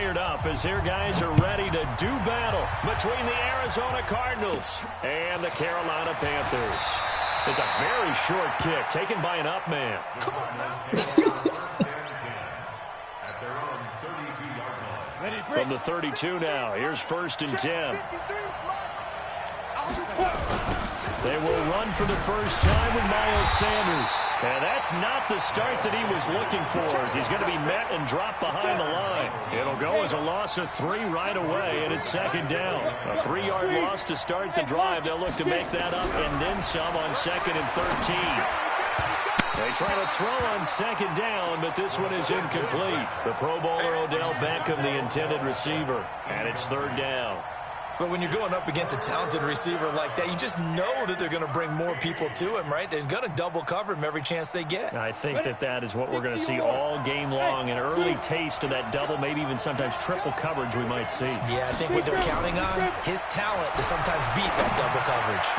fired up as their guys are ready to do battle between the Arizona Cardinals and the Carolina Panthers. It's a very short kick taken by an up man. Come on now. From the 32 now, here's 1st and 10. They will run for the first time with Miles Sanders. And that's not the start that he was looking for, as he's going to be met and dropped behind the line. It'll go as a loss of 3 right away, and it's 2nd down. A 3-yard loss to start the drive. They'll look to make that up and then some on 2nd and 13. They try to throw on 2nd down, but this one is incomplete. The Pro Bowler Odell Beckham, the intended receiver, and it's 3rd down. But when you're going up against a talented receiver like that, you just know that they're going to bring more people to him, right? They're going to double cover him every chance they get. I think that is what we're going to see all game long, an early taste of that double, maybe even sometimes triple coverage we might see. Yeah, I think what they're counting on, his talent to sometimes beat that double coverage.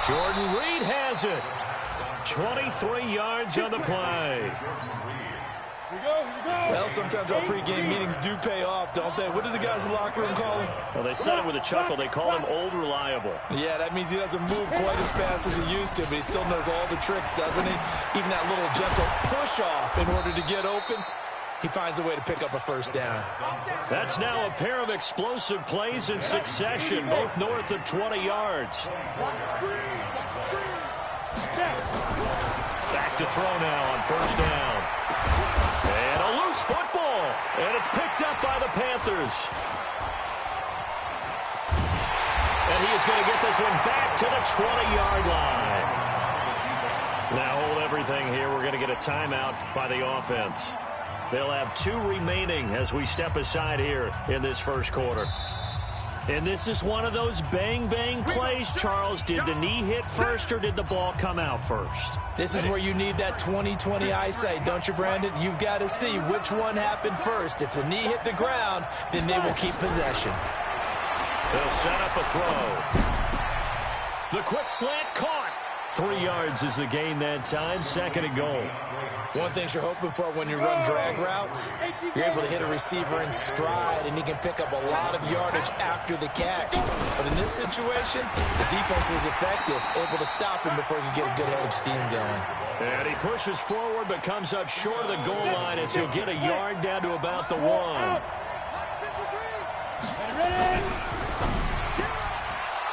Jordan Reed has it. 23 yards on the play. Well, sometimes our pregame meetings do pay off, don't they? What do the guys in the locker room call him? Well, they said it with a chuckle. They call him Old Reliable. Yeah, that means he doesn't move quite as fast as he used to, but he still knows all the tricks, doesn't he? Even that little gentle push-off in order to get open, he finds a way to pick up a 1st down. That's now a pair of explosive plays in succession, both north of 20 yards. Back to throw now on 1st down. And a loose football. And it's picked up by the Panthers. And he is going to get this one back to the 20-yard line. Now hold everything here. We're going to get a timeout by the offense. They'll have 2 remaining as we step aside here in this 1st quarter. And this is one of those bang-bang plays, Charles. Did the knee hit first or did the ball come out first? This is where you need that 20/20 eyesight, don't you, Brandon? You've got to see which one happened first. If the knee hit the ground, then they will keep possession. They'll set up a throw. The quick slant caught. 3 yards is the gain that time. 2nd and goal. One thing you're hoping for when you run drag routes, you're able to hit a receiver in stride, and he can pick up a lot of yardage after the catch. But in this situation, the defense was effective, able to stop him before he could get a good head of steam going. And he pushes forward but comes up short of the goal line as he'll get a yard down to about the 1.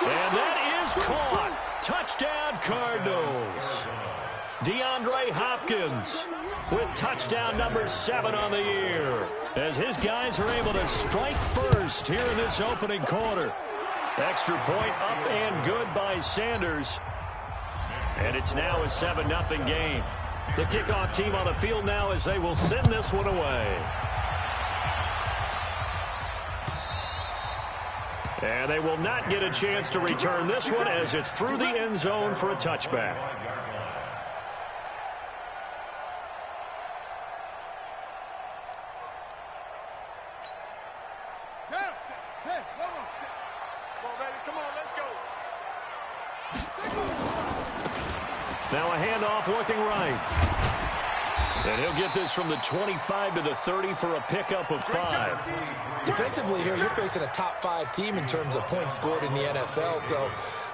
And that is caught. Touchdown, Cardinals. DeAndre Hopkins with touchdown number 7 on the year as his guys are able to strike first here in this opening quarter. Extra point up and good by Sanders. And it's now a 7-0 game. The kickoff team on the field now as they will send this one away. And they will not get a chance to return this one as it's through the end zone for a touchback. Now a handoff looking right. And he'll get this from the 25 to the 30 for a pickup of 5. Defensively here, you're facing a top 5 team in terms of points scored in the NFL. So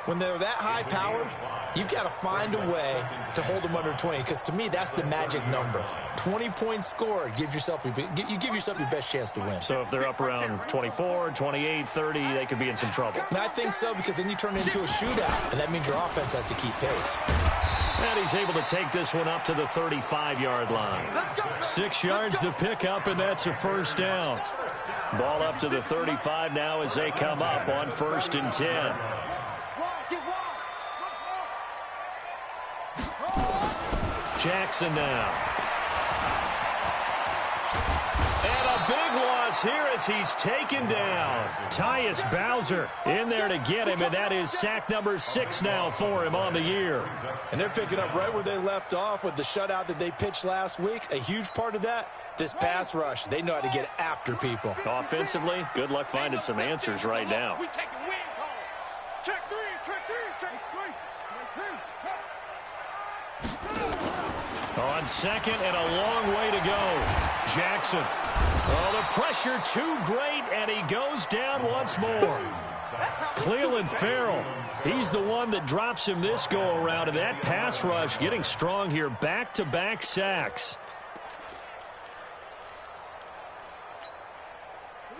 when they're that high-powered, you've got to find a way to hold them under 20. Because to me, that's the magic number. 20 points scored, you give yourself your best chance to win. So if they're up around 24, 28, 30, they could be in some trouble. I think so, because then you turn it into a shootout, and that means your offense has to keep pace. And he's able to take this one up to the 35-yard line. 6 yards to pick up, and that's a 1st down. Ball up to the 35 now as they come up on 1st and 10. Jackson now. And a big loss here as he's taken down. Tyus Bowser in there to get him, and that is sack number 6 now for him on the year. And they're picking up right where they left off with the shutout that they pitched last week. A huge part of that, this pass rush. They know how to get after people. Offensively, good luck finding some answers right now. We taking wins home. Check 3, check 3, check 3. On 2nd and a long way to go. Jackson Oh, the pressure too great, and he goes down once more. Cleveland Farrell, he's the one that drops him this go-around, and that pass rush getting strong here. Back-to-back sacks.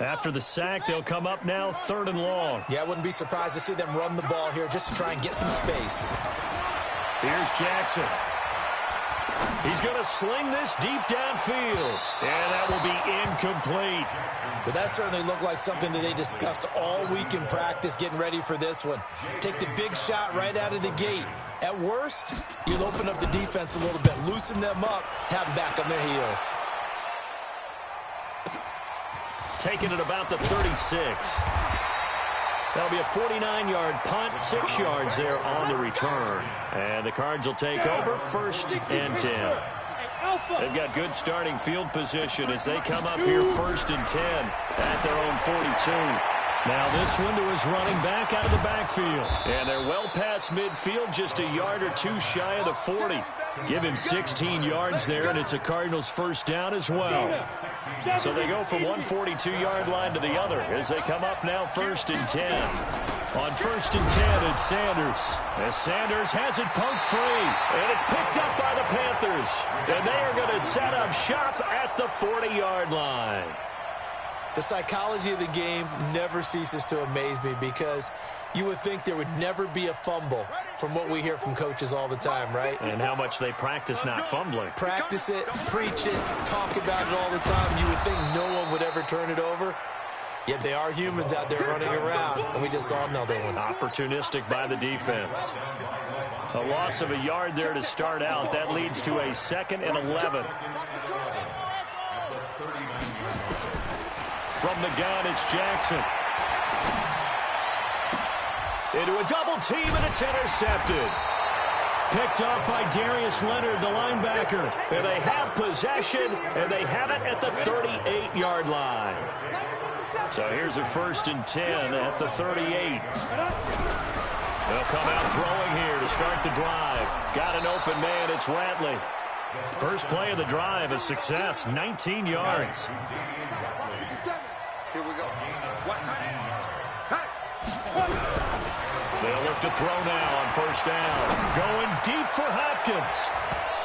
After the sack, they'll come up now 3rd and long. Yeah, I wouldn't be surprised to see them run the ball here just to try and get some space. Here's Jackson. He's going to sling this deep downfield, and that will be incomplete. But that certainly looked like something that they discussed all week in practice getting ready for this one. Take the big shot right out of the gate. At worst, you'll open up the defense a little bit, loosen them up, have them back on their heels. Taking it about the 36. That'll be a 49-yard punt, 6 yards there on the return. And the Cards will take over 1st and 10. They've got good starting field position as they come up here 1st and 10 at their own 42. Now this one to his running back out of the backfield. And they're well past midfield, just a yard or two shy of the 40. Give him 16 yards there, and it's a Cardinals 1st down as well. So they go from one 42-yard line to the other as they come up now 1st and 10. On 1st and 10, it's Sanders. As Sanders has it poked free, and it's picked up by the Panthers. And they are going to set up shop at the 40-yard line. The psychology of the game never ceases to amaze me because you would think there would never be a fumble from what we hear from coaches all the time, right? And how much they practice not fumbling. Practice it, preach it, talk about it all the time. You would think no one would ever turn it over. Yet they are humans out there running around, and we just saw another one. Opportunistic by the defense. A loss of a yard there to start out. That leads to a 2nd and 11. From the gun, it's Jackson. Into a double team, and it's intercepted. Picked off by Darius Leonard, the linebacker. And they have possession, and they have it at the 38-yard line. So here's a 1st and 10 at the 38. They'll come out throwing here to start the drive. Got an open man, it's Ratley. First play of the drive, a success, 19 yards. Here we go. What time? They'll look to throw now on 1st down. Going deep for Hopkins.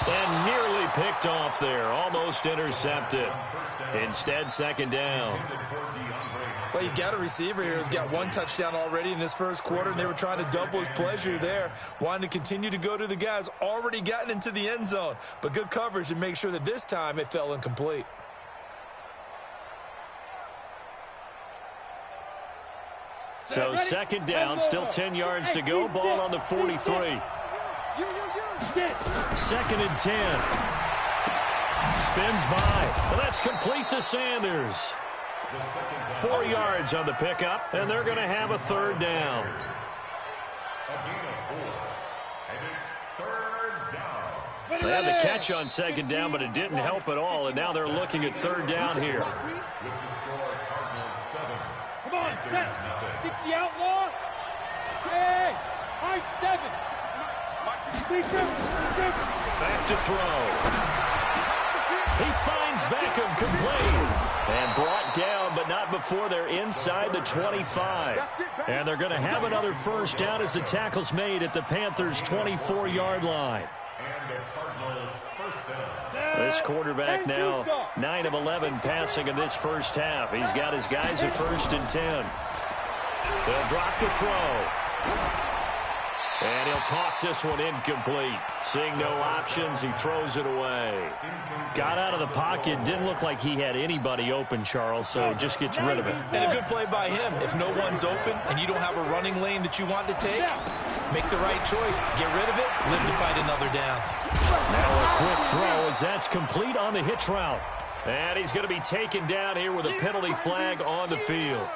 And nearly picked off there. Almost intercepted. Instead, 2nd down. Well, you've got a receiver here who's got 1 touchdown already in this 1st quarter, and they were trying to double his pleasure there, wanting to continue to go to the guys already gotten into the end zone. But good coverage to make sure that this time it fell incomplete. So 2nd down, still 10 yards to go. Ball on the 43. 2nd and 10. Spins by. Well, that's complete to Sanders. 4 yards on the pickup, and they're going to have a 3rd down. They had the catch on 2nd down, but it didn't help at all, and now they're looking at 3rd down here. Come on, set. 60 outlaw. Hey, high 7. Back to throw. He finds Beckham complete. And brought down, but not before they're inside the 25. And they're going to have another 1st down as the tackle's made at the Panthers' 24-yard line. This quarterback now 9 of 11 passing in this 1st half. He's got his guys at 1st and 10. They'll drop the throw. And he'll toss this one incomplete. Seeing no options, he throws it away. Got out of the pocket. Didn't look like he had anybody open, Charles, so just gets rid of it. And a good play by him. If no one's open and you don't have a running lane that you want to take, make the right choice. Get rid of it. Live to fight another down. Now a quick throw as that's complete on the hitch route. And he's going to be taken down here with a penalty flag on the field.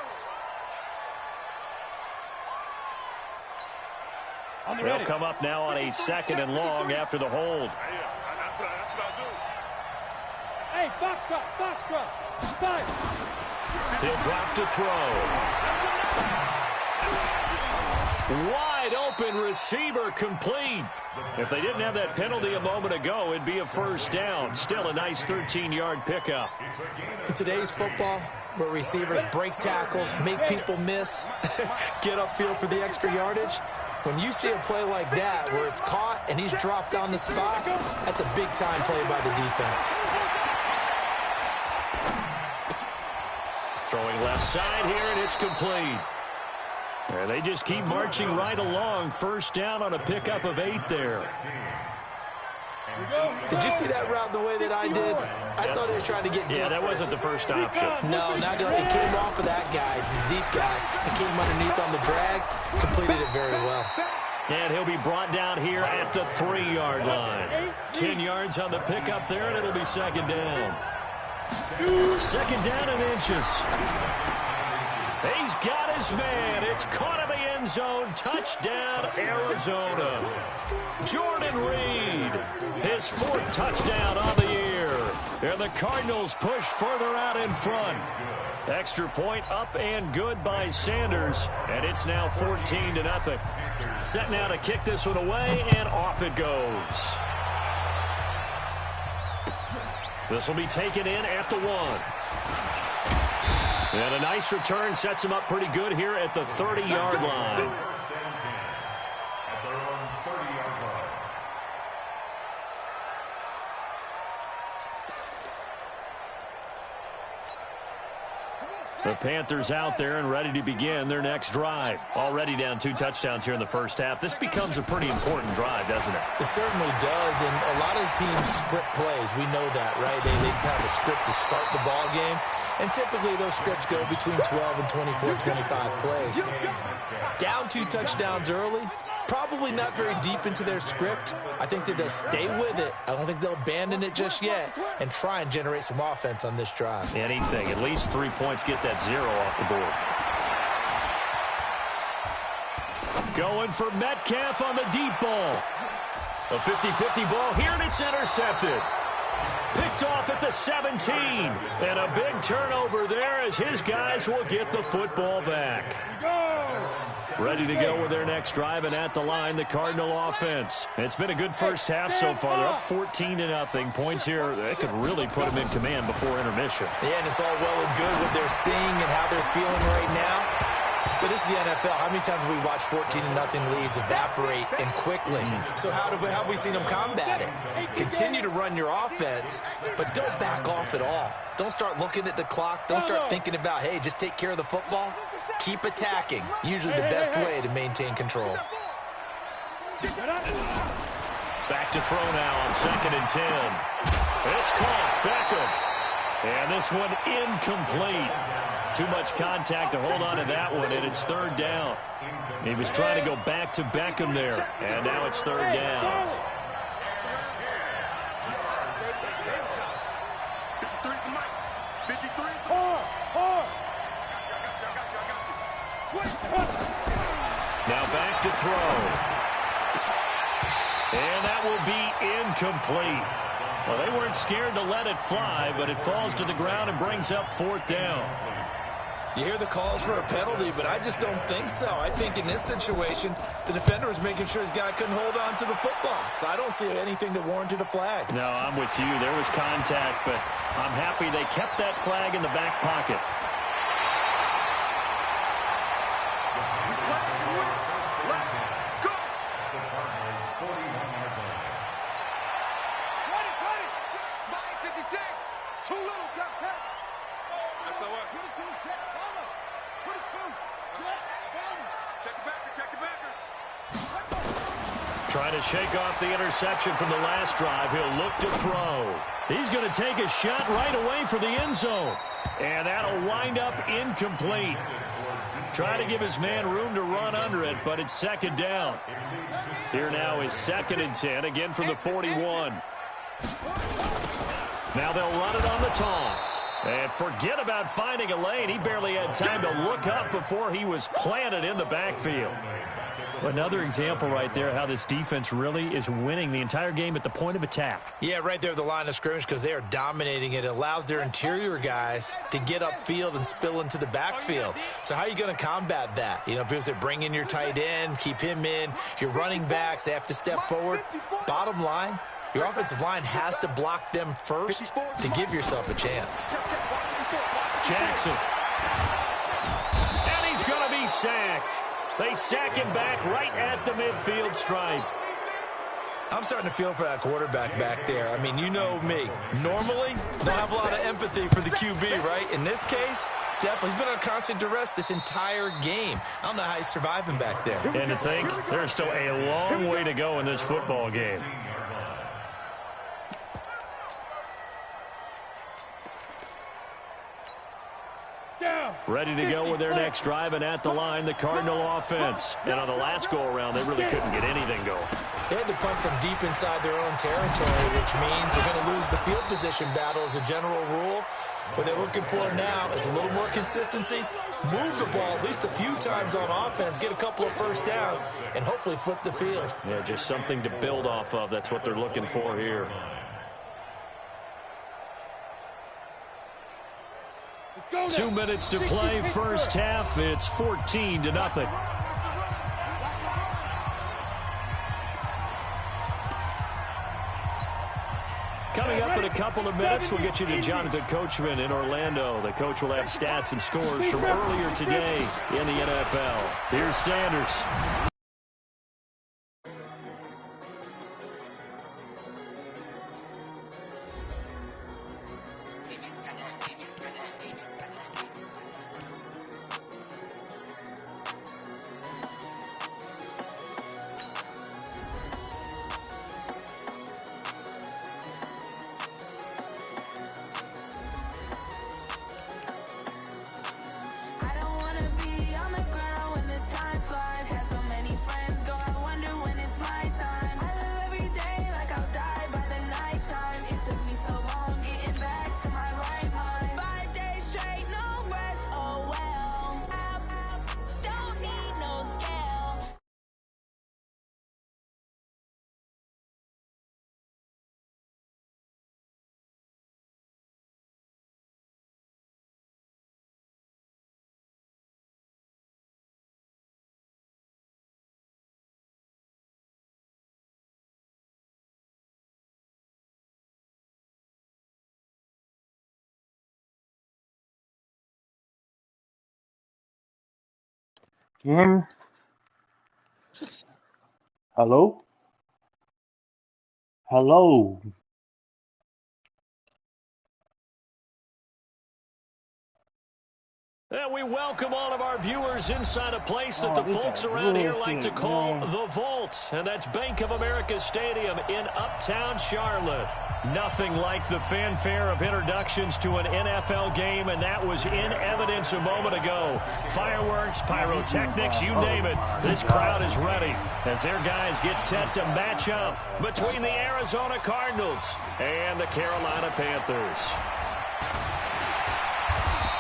They'll come up now on a 2nd and long after the hold. Hey, foxtrot. He'll drop to throw. Wide wide open receiver complete. If they didn't have that penalty a moment ago, it'd be a first down. Still a nice 13-yard pickup. In today's football, where receivers break tackles, make people miss, get upfield for the extra yardage, when you see a play like that where it's caught and he's dropped on the spot, that's a big-time play by the defense. Throwing left side here, and it's complete. And they just keep marching right along. First down on a pickup of 8 there. Did you see that route the way that I did? I thought he was trying to get deep. Yeah, that wasn't the first option. No, not doing it. It came off of that guy, the deep guy. It came underneath on the drag, completed it very well. And he'll be brought down here at the 3-yard line. 10 yards on the pickup there, and it'll be second down. Second down and inches. He's got his man. It's caught in the end zone. Touchdown, Arizona. Jordan Reed, his 4th touchdown on the year. And the Cardinals push further out in front. Extra point up and good by Sanders. And it's now 14-0. Set now to kick this one away, and off it goes. This will be taken in at the 1. And a nice return sets him up pretty good here at the 30-yard line. The Panthers out there and ready to begin their next drive. Already down 2 touchdowns here in the first half. This becomes a pretty important drive, doesn't it? It certainly does, and a lot of teams script plays. We know that, right? They have a script to start the ball game. And typically those scripts go between 12 and 24, 25 plays. Down 2 touchdowns early, probably not very deep into their script. I think that they'll stay with it. I don't think they'll abandon it just yet and try and generate some offense on this drive. Anything. At least 3 points, get that 0 off the board. Going for Metcalf on the deep ball. A 50-50 ball here, and it's intercepted. Picked off at the 17. And a big turnover there as his guys will get the football back. Ready to go with their next drive, and at the line, the Cardinal offense. It's been a good first half so far. They're up 14-0. Points here, they could really put them in command before intermission. Yeah, and it's all well and good what they're seeing and how they're feeling right now. But this is the NFL. How many times have we watched 14-0 leads evaporate and quickly? So how have we seen them combat it? Continue to run your offense, but don't back off at all. Don't start looking at the clock. Don't start thinking about, hey, just take care of the football. Keep attacking. Usually the best way to maintain control. Back to throw now on 2nd and 10. It's caught. Beckham. And this one incomplete. Too much contact to hold on to that one, and it's 3rd down. He was trying to go back to Beckham there, and now it's 3rd down. Now back to throw. And that will be incomplete. Well, they weren't scared to let it fly, but it falls to the ground and brings up 4th down. You hear the calls for a penalty, but I just don't think so. I think in this situation, the defender was making sure his guy couldn't hold on to the football. So I don't see anything that warranted a flag. No, I'm with you. There was contact, but I'm happy they kept that flag in the back pocket. Trying to shake off the interception from the last drive. He'll look to throw. He's going to take a shot right away for the end zone. And that'll wind up incomplete. Try to give his man room to run under it, but it's 2nd down. Here now is 2nd and 10, again from the 41. Now they'll run it on the toss. And forget about finding a lane. He barely had time to look up before he was planted in the backfield. Another example right there how this defense really is winning the entire game at the point of attack. Yeah, right there at the line of scrimmage because they are dominating it. It allows their interior guys to get upfield and spill into the backfield. So how are you going to combat that? You know, because they bring in your tight end, keep him in. Your running backs, they have to step forward. Bottom line, your offensive line has to block them first to give yourself a chance. Jackson. And he's going to be sacked. They sack him back right at the midfield stripe. I'm starting to feel for that quarterback back there. I mean, you know me. Normally, don't have a lot of empathy for the QB, right? In this case, definitely. He's been under constant duress this entire game. I don't know how he's surviving back there. And to think, there's still a long way to go in this football game. Ready to go with their next drive, and at the line, the Cardinal offense. And on the last go-around, they really couldn't get anything going. They had to punt from deep inside their own territory, which means they're going to lose the field position battle as a general rule. What they're looking for now is a little more consistency, move the ball at least a few times on offense, get a couple of first downs, and hopefully flip the field. Yeah, just something to build off of. That's what they're looking for here. Go 2 minutes to play, first half. It's 14-0. Coming up in a couple of minutes, we'll get you to Jonathan Coachman in Orlando. The coach will have stats and scores from earlier today in the NFL. Here's Sanders. Can you hear me? Hello? Hello? And we welcome all of our viewers inside a place that the folks around here like to call the Vault. And that's Bank of America Stadium in Uptown Charlotte. Nothing like the fanfare of introductions to an NFL game, and that was in evidence a moment ago. Fireworks, pyrotechnics, you name it. This crowd is ready as their guys get set to match up between the Arizona Cardinals and the Carolina Panthers.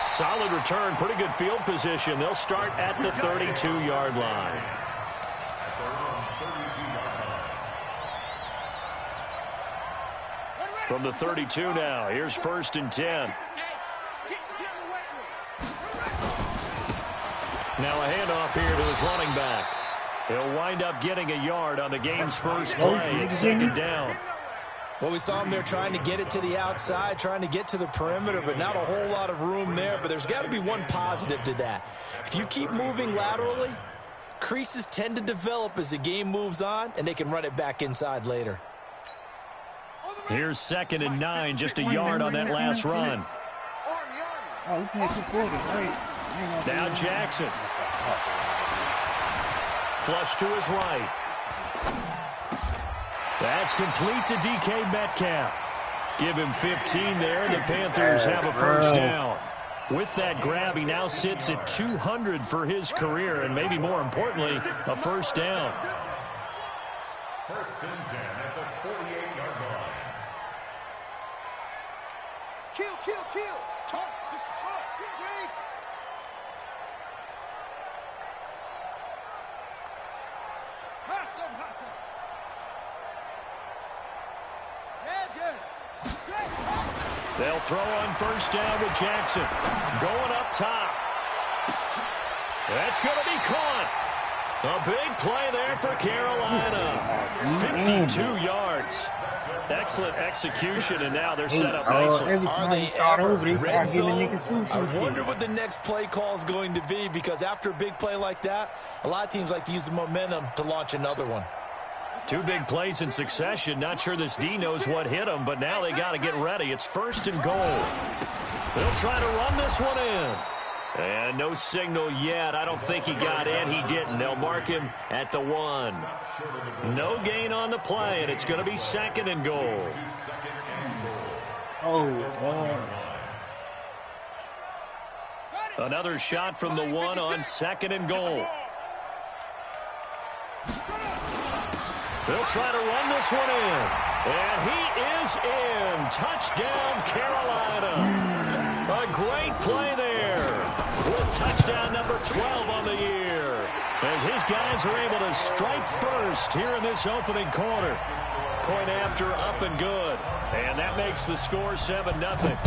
Solid return, pretty good field position. They'll start at the 32-yard line. From the 32 now, here's 1st and 10. Now a handoff here to his running back. He'll wind up getting a yard on the game's first play. It's 2nd down. Well, we saw him there trying to get it to the outside, trying to get to the perimeter, but not a whole lot of room there. But there's got to be one positive to that. If you keep moving laterally, creases tend to develop as the game moves on, and they can run it back inside later. Here's 2nd and 9, just a yard on that last run. Now Jackson. Flush to his right. That's complete to DK Metcalf. Give him 15 there, and the Panthers have a first down. With that grab, he now sits at 200 for his career, and maybe more importantly, a first down. 1st and 10 at the 48-yard line. Kill. Talk. They'll throw on first down with Jackson. Going up top. That's going to be caught. A big play there for Carolina. 52 yards. Excellent execution, and now they're set up nicely. Are they ever red zone? I wonder what the next play call is going to be, because after a big play like that, a lot of teams like to use the momentum to launch another one. 2 big plays in succession. Not sure this D knows what hit him, but now they got to get ready. It's first and goal. They'll try to run this one in. And no signal yet. I don't think he got in. He didn't. They'll mark him at the 1. No gain on the play, and it's going to be second and goal. Oh, man. Another shot from the 1 on second and goal. They'll try to run this one in. And he is in. Touchdown, Carolina. A great play there. With touchdown number 12 on the year. As his guys are able to strike first here in this opening quarter. Point after, up and good. And that makes the score 7-0.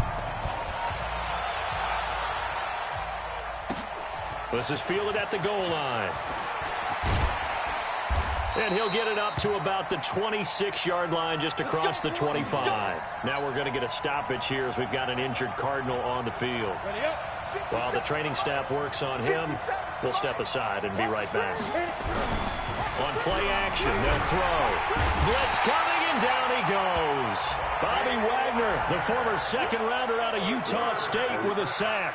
This is fielded at the goal line. And he'll get it up to about the 26-yard line, just across the 25. Now we're going to get a stoppage here as we've got an injured Cardinal on the field. While the training staff works on him, we'll step aside and be right back. On play action, they'll throw. Blitz coming, and down he goes. Bobby Wagner, the former second-rounder out of Utah State, with a sack.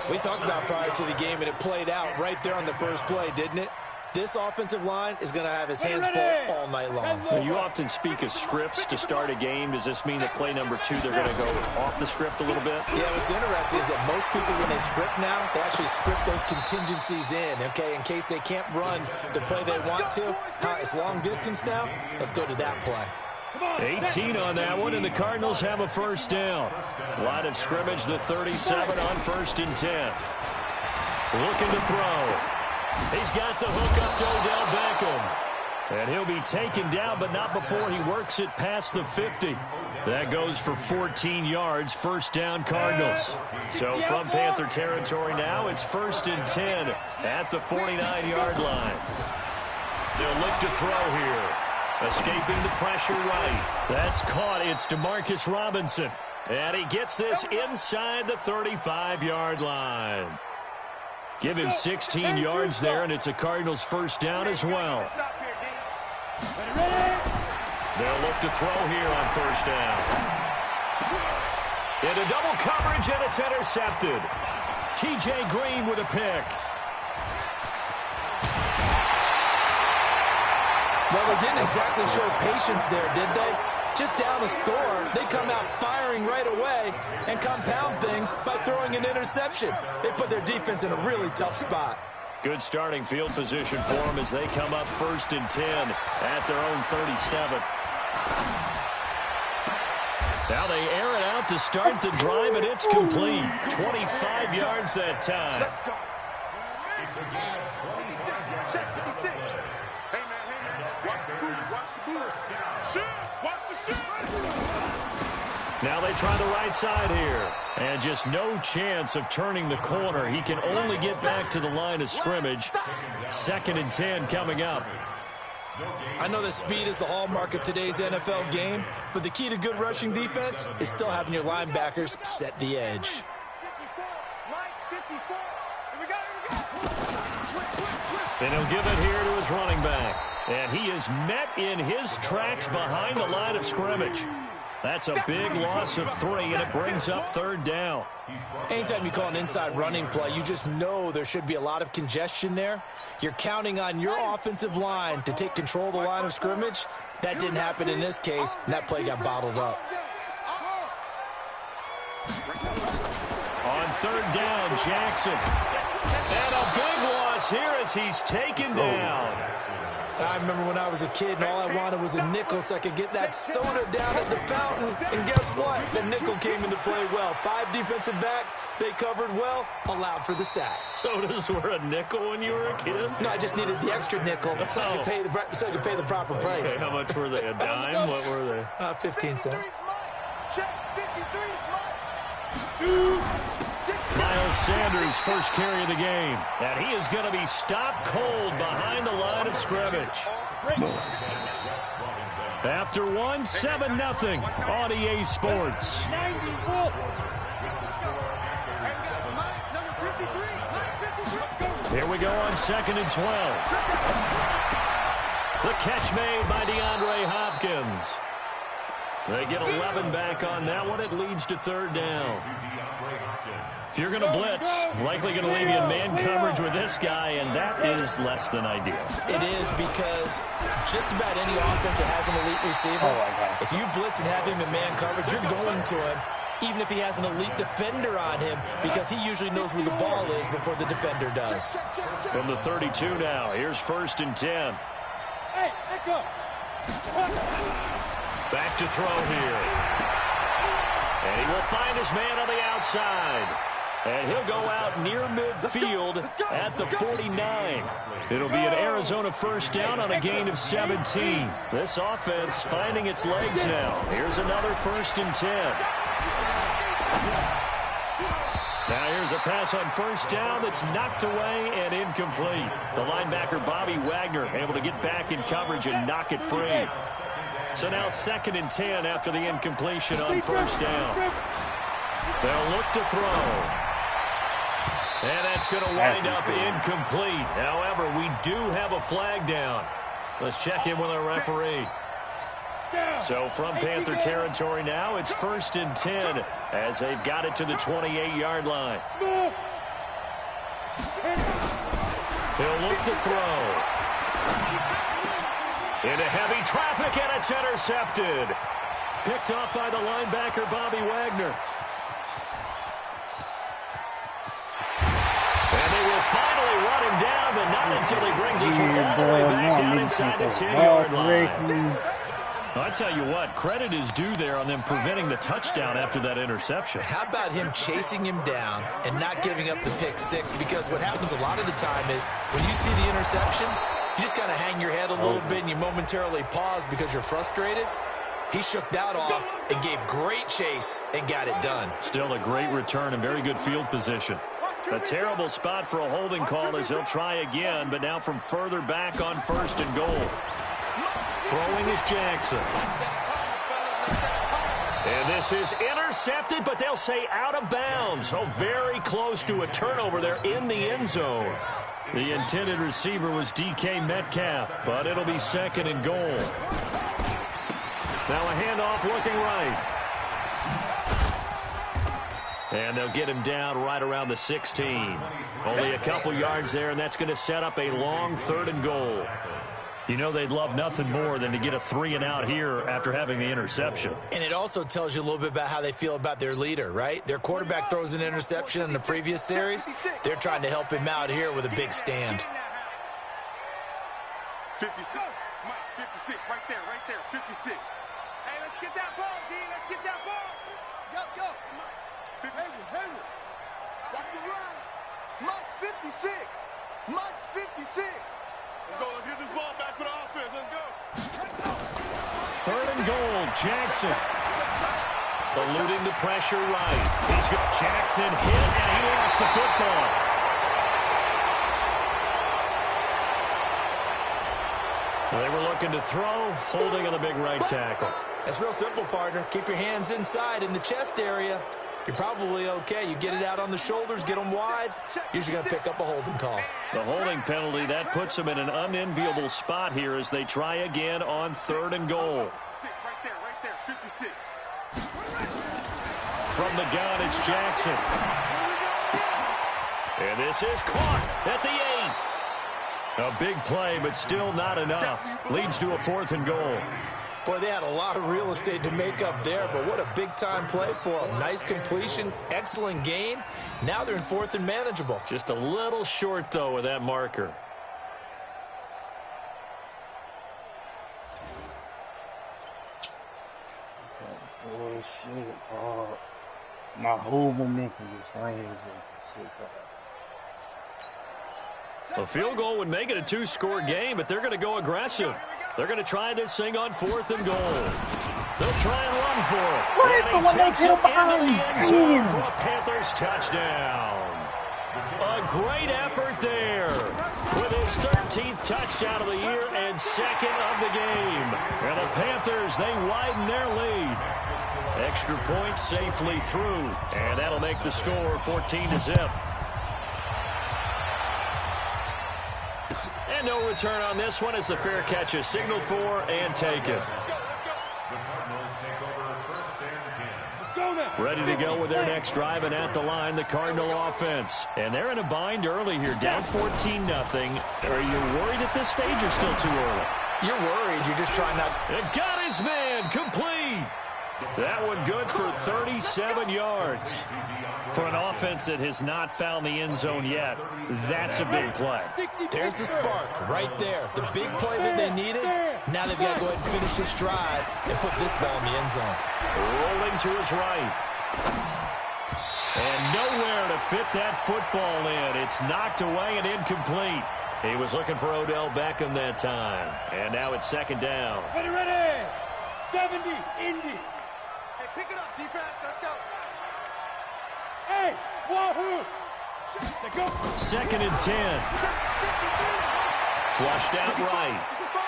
We talked about prior to the game, and it played out right there on the first play, didn't it? This offensive line is going to have his hands full all night long. Now, you often speak of scripts to start a game. Does this mean that play number 2, they're going to go off the script a little bit? Yeah, what's interesting is that most people, when they script now, they actually script those contingencies in, okay, in case they can't run the play they want to. It's long distance now. Let's go to that play. 18 on that one, and the Cardinals have a first down. Line of scrimmage, the 37 on first and 10. Looking to throw. He's got the hook up to Odell Beckham. And he'll be taken down, but not before he works it past the 50. That goes for 14 yards, first down Cardinals. So from Panther territory now, it's first and 10 at the 49-yard line. They'll look to throw here. Escaping the pressure right. That's caught. It's Demarcus Robinson. And he gets this inside the 35-yard line. Give him 16 yards there, and it's a Cardinals first down as well. They'll look to throw here on first down. Into double coverage, and it's intercepted. T.J. Green with a pick. Well, they didn't exactly show patience there, did they? Just down a score, they come out firing right away and compound things by throwing an interception. They put their defense in a really tough spot. Good starting field position for them as they come up first and 10 at their own 37. Now they air it out to start the drive, and it's complete. 25 yards that time. Now they try the right side here. And just no chance of turning the corner. He can only get back to the line of scrimmage. Second and 10 coming up. I know that speed is the hallmark of today's NFL game, but the key to good rushing defense is still having your linebackers set the edge. And he'll give it here to his running back. And he is met in his tracks behind the line of scrimmage. That's a big loss of 3, and it brings up third down. Anytime you call an inside running play, you just know there should be a lot of congestion there. You're counting on your offensive line to take control of the line of scrimmage. That didn't happen in this case, and that play got bottled up. On third down, Jackson. And a big loss here as he's taken down. I remember when I was a kid and all I wanted was a nickel so I could get that soda down at the fountain. And guess what? The nickel came into play well. 5 defensive backs, they covered well, allowed for the sack. Sodas were a nickel when you were a kid? No, I just needed the extra nickel so I could pay the proper price. Okay, how much were they? A dime? What were they? 15 cents. Miles Sanders' first carry of the game. And he is going to be stopped cold behind the line of scrimmage. After one, 7-0 on EA Sports. Here we go on 2nd and 12. The catch made by DeAndre Hopkins. They get 11 back on that one. It leads to 3rd down. If you're going to blitz, likely going to leave you in man coverage with this guy, and that is less than ideal. It is, because just about any offense that has an elite receiver, if you blitz and have him in man coverage, you're going to him, even if he has an elite defender on him, because he usually knows where the ball is before the defender does. From the 32 now, here's 1st and 10. Hey, echo. Back to throw here. And he will find his man on the outside. And he'll go out near midfield at the 49. It'll be an Arizona 1st down on a gain of 17. This offense finding its legs now. Here's another 1st and 10. Now here's a pass on 1st down that's knocked away and incomplete. The linebacker Bobby Wagner able to get back in coverage and knock it free. So now 2nd and 10 after the incompletion on 1st down. They'll look to throw. And that's going to wind up incomplete. However, we do have a flag down. Let's check in with our referee. So from Panther territory now, it's 1st and 10 as they've got it to the 28-yard line. He'll look to throw. Into heavy traffic, and it's intercepted. Picked off by the linebacker, Bobby Wagner. And they will finally run him down, but not until he brings us all the way back down inside the 10-yard line. I tell you what, credit is due there on them preventing the touchdown after that interception. How about him chasing him down and not giving up the pick six? Because what happens a lot of the time is when you see the interception, you just kind of hang your head a little bit and you momentarily pause because you're frustrated. He shook that off and gave great chase and got it done. Still a great return and very good field position. A terrible spot for a holding call as he'll try again, but now from further back on 1st and goal. Throwing is Jackson. And this is intercepted, but they'll say out of bounds. So very close to a turnover there in the end zone. The intended receiver was DK Metcalf, but it'll be 2nd and goal. Now a handoff looking right. And they'll get him down right around the 16. Only a couple yards there, and that's going to set up a long 3rd and goal. You know they'd love nothing more than to get a 3-and-out here after having the interception. And it also tells you a little bit about how they feel about their leader, right? Their quarterback throws an interception in the previous series. They're trying to help him out here with a big stand. 56, right there, 56. Hey, let's get that ball, D. Let's get that ball. Go. Hayward. Watch the run. Mike's 56. 56. Let's get this ball back for the offense. Let's go. 3rd and goal, Jackson. Eluding the pressure right. He's got Jackson hit, and he lost the football. They were looking to throw, holding on the big right tackle. That's real simple, partner. Keep your hands inside in the chest area. You're probably okay. You get it out on the shoulders, get them wide. Usually going to pick up a holding call. The holding penalty, that puts them in an unenviable spot here as they try again on 3rd and goal. Right there, 56. From the gun, it's Jackson. And this is caught at the 8. A big play, but still not enough. Leads to a 4th and goal. Boy, they had a lot of real estate to make up there, but what a big-time play for them. Nice completion, excellent gain. Now they're in 4th and manageable. Just a little short, though, with that marker. Bullshit. My whole momentum is changing. A field goal would make it a 2-score game, but they're going to go aggressive. They're going to try this thing on 4th and goal. They'll try and run for it. What? And he takes it into the end zone for a Panthers touchdown. A great effort there with his 13th touchdown of the year and second of the game. And the Panthers, they widen their lead. Extra point safely through, and that'll make the score 14-0. And no return on this one as the fair catch is signaled for and taken. Ready to go with their next drive, and at the line, the Cardinal offense. And they're in a bind early here, down 14-0. Are you worried at this stage or still too early? You're worried. You're just trying not... It got his man complete. That one good for 37 yards. For an offense that has not found the end zone yet, that's a big play. There's the spark right there. The big play that they needed. Now they've got to go ahead and finish this drive and put this ball in the end zone. Rolling to his right. And nowhere to fit that football in. It's knocked away and incomplete. He was looking for Odell Beckham that time. And now it's second down. Ready. 70, Indy. Hey, pick it up, defense. Let's go. Hey, wahoo. Go. Second and 10. Flushed out right.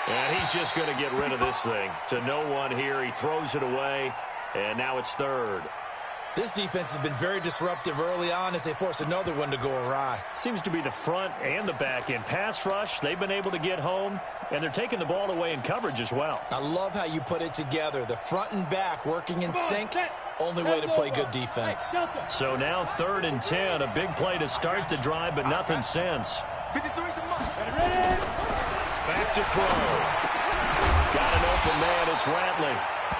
And he's just going to get rid of this thing. To no one here. He throws it away. And now it's third. This defense has been very disruptive early on as they force another one to go awry. Seems to be the front and the back end. Pass rush, they've been able to get home, and they're taking the ball away in coverage as well. I love how you put it together. The front and back working in sync. Only way to play good defense. So now third and 10. A big play to start the drive, but nothing since. Back to throw. Got an open man. It's Ratley.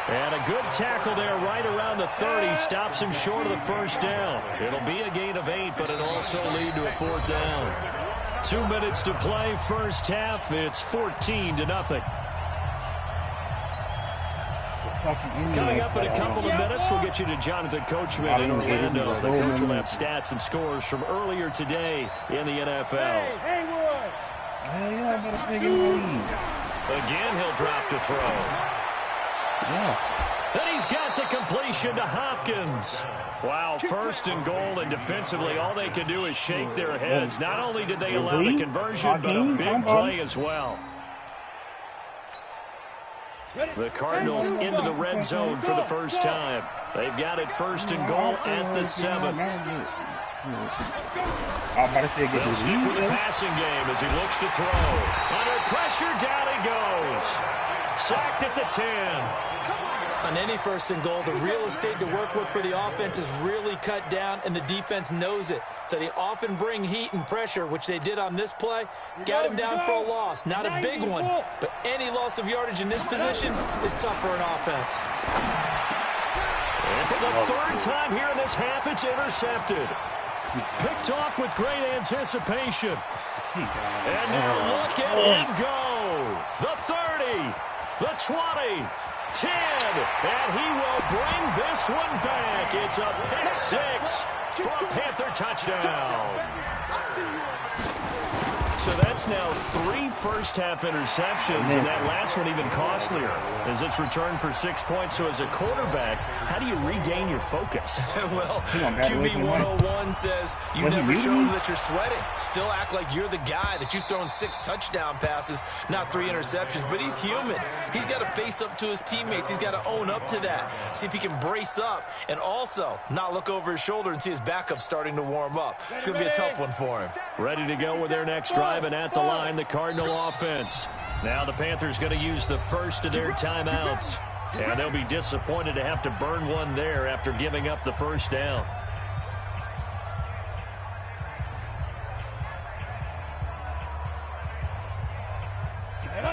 And a good tackle there right around the 30. Stops him short of the first down. It'll be a gain of 8, but it'll also lead to a fourth down. 2 minutes to play, first half. It's 14-0. Coming up in a couple of minutes, we'll get you to Jonathan Coachman in Orlando. The coach will have stats and scores from earlier today in the NFL. Again, he'll drop to throw. And he's got the completion to Hopkins. Wow, first and goal, and defensively, all they can do is shake their heads. Not only did they allow the conversion, but a big play as well. The Cardinals into the red zone for the first time. They've got it first and goal at the 7. They'll stick with the passing game as he looks to throw. Under pressure, down he goes. Sacked at the 10. On any first and goal, the real estate to work with for the offense is really cut down, and the defense knows it. So they often bring heat and pressure, which they did on this play. Got him down for a loss. Not a big one, but any loss of yardage in this position is tough for an offense. And for the third time here in this half, it's intercepted. Picked off with great anticipation. And now look at him go. The 30, the 20, 10, and he will bring this one back. It's a pick 6 for a Panther touchdown. So that's now 3 first-half interceptions, and that last one even costlier as it's returned for 6 points. So as a quarterback, how do you regain your focus? Well, QB 101 says you never show them that you're sweating. Still act like you're the guy, that you've thrown 6 touchdown passes, not 3 interceptions. But he's human. He's got to face up to his teammates. He's got to own up to that. See if he can brace up and also not look over his shoulder and see his backup starting to warm up. It's going to be a tough one for him. Ready to go with their next drive, and at the line, the Cardinal offense. Now the Panthers going to use the first of their timeouts. And they'll be disappointed to have to burn one there after giving up the first down.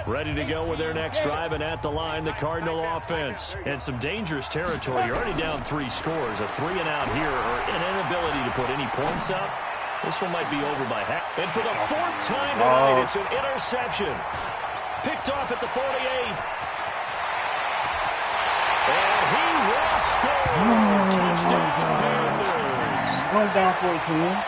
Ready to go with their next drive, and at the line, the Cardinal offense. And some dangerous territory. You're already down 3 scores. A 3-and-out here, or an inability to put any points up. This one might be over by half. And for the 4th time tonight, it's an interception. Picked off at the 48. And he will score. Touchdown, Panthers. Going down 14.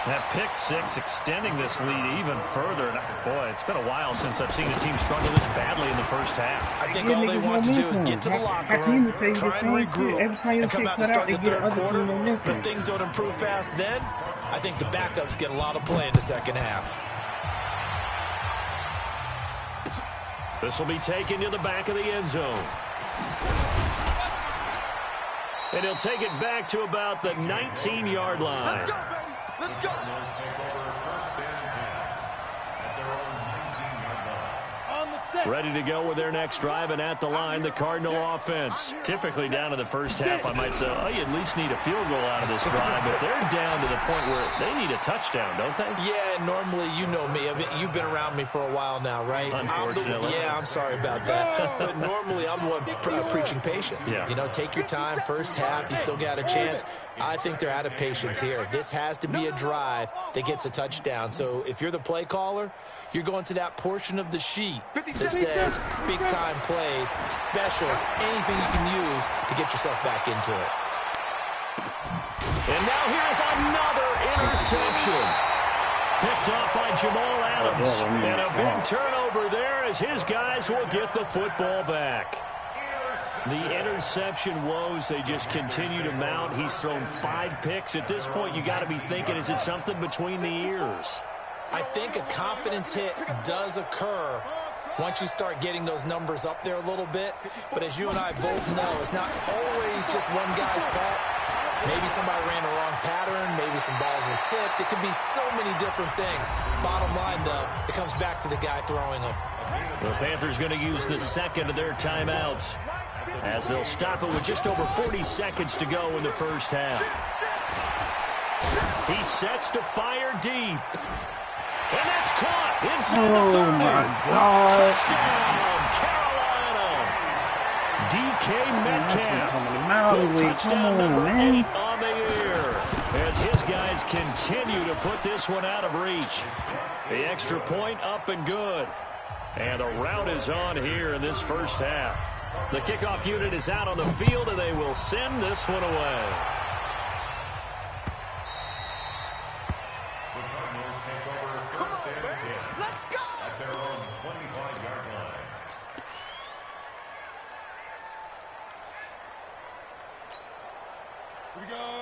That pick six extending this lead even further. And boy, it's been a while since I've seen a team struggle this badly in the first half. I think all they want to do is get to the locker room, try and regroup, and come out and start the third quarter. But things don't improve fast then. I think the backups get a lot of play in the second half. This will be taken to the back of the end zone. And he'll take it back to about the 19-yard line. Let's go, baby. Let's go. Ready to go with their next drive, and at the line, the Cardinal offense. Typically down in the first half, I might say, oh, you at least need a field goal out of this drive, but they're down to the point where they need a touchdown, don't they? Yeah, normally, you know me. I mean, you've been around me for a while now, right? Unfortunately. I'm sorry about that. But normally, I'm the one preaching patience. Yeah. You know, take your time, first half, you still got a chance. I think they're out of patience here. This has to be a drive that gets a touchdown. So if you're the play caller, you're going to that portion of the sheet that says big-time plays, specials, anything you can use to get yourself back into it. And now here's another interception. Picked up by Jamal Adams. And a big turnover there as his guys will get the football back. The interception woes, they just continue to mount. He's thrown 5 picks. At this point, you got to be thinking, is it something between the ears? I think a confidence hit does occur once you start getting those numbers up there a little bit. But as you and I both know, it's not always just one guy's fault. Maybe somebody ran the wrong pattern. Maybe some balls were tipped. It could be so many different things. Bottom line, though, it comes back to the guy throwing them. The Panthers going to use the second of their timeouts as they'll stop it with just over 40 seconds to go in the first half. He sets to fire deep. And that's caught inside the 30. Oh, my God. Touchdown, Carolina. DK Metcalf. Touchdown number 8 on the year as his guys continue to put this one out of reach. The extra point up and good. And the rout is on here in this first half. The kickoff unit is out on the field, and they will send this one away.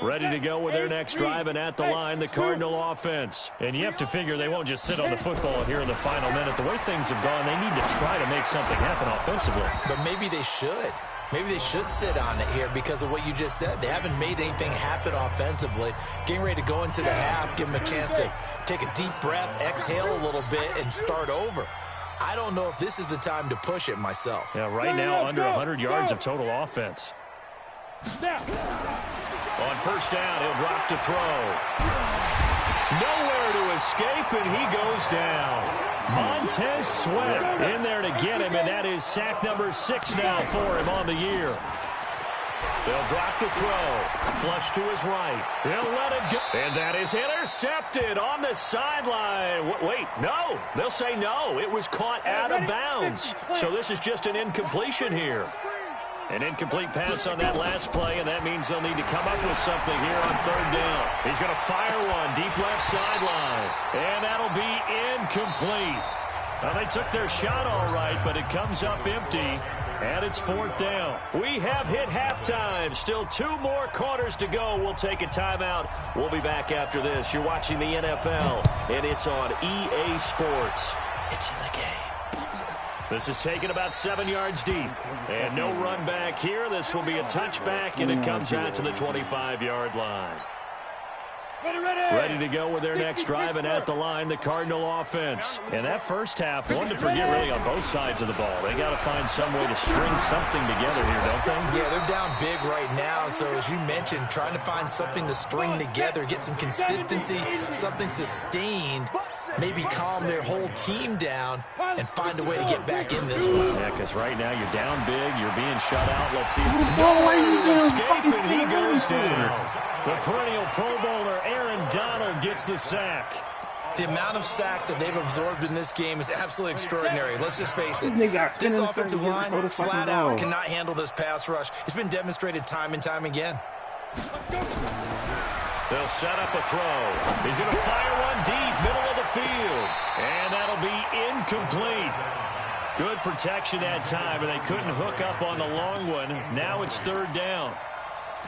Ready to go with their next drive, and at the line, the Cardinal offense. And you have to figure they won't just sit on the football here in the final minute. The way things have gone, they need to try to make something happen offensively. But maybe they should. Maybe they should sit on it here because of what you just said. They haven't made anything happen offensively. Getting ready to go into the half, give them a chance to take a deep breath, exhale a little bit, and start over. I don't know if this is the time to push it myself. Yeah, right now under 100 yards of total offense. On first down, he'll drop to throw. Nowhere to escape, and he goes down. Montez Sweat in there to get him, and that is sack number 6 now for him on the year. They'll drop to throw. Flush to his right. He'll let it go. And that is intercepted on the sideline. Wait, no. They'll say no. It was caught out of bounds. So this is just an incompletion here. An incomplete pass on that last play, and that means they'll need to come up with something here on third down. He's going to fire one deep left sideline, and that'll be incomplete. Well, they took their shot all right, but it comes up empty, and it's fourth down. We have hit halftime. Still 2 more quarters to go. We'll take a timeout. We'll be back after this. You're watching the NFL, and it's on EA Sports. It's in the game. This is taken about 7 yards deep. And no run back here. This will be a touchback, and it comes out to the 25-yard line. Ready to go with their next drive, and at the line, the Cardinal offense. And that first half, one to forget really on both sides of the ball. They got to find some way to string something together here, don't they? Yeah, they're down big right now. So as you mentioned, trying to find something to string together, get some consistency, something sustained, maybe calm their whole team down and find a way to get back in this one. Yeah, because right now you're down big, you're being shut out. Let's see if he escape, and he goes down. The perennial Pro Bowler Aaron Donald gets the sack. The amount of sacks that they've absorbed in this game is absolutely extraordinary. Let's just face it. This offensive line flat out cannot handle this pass rush. It's been demonstrated time and time again. They'll set up a throw. He's going to fire one deep, middle of the field. And that'll be incomplete. Good protection that time, and they couldn't hook up on the long one. Now it's third down.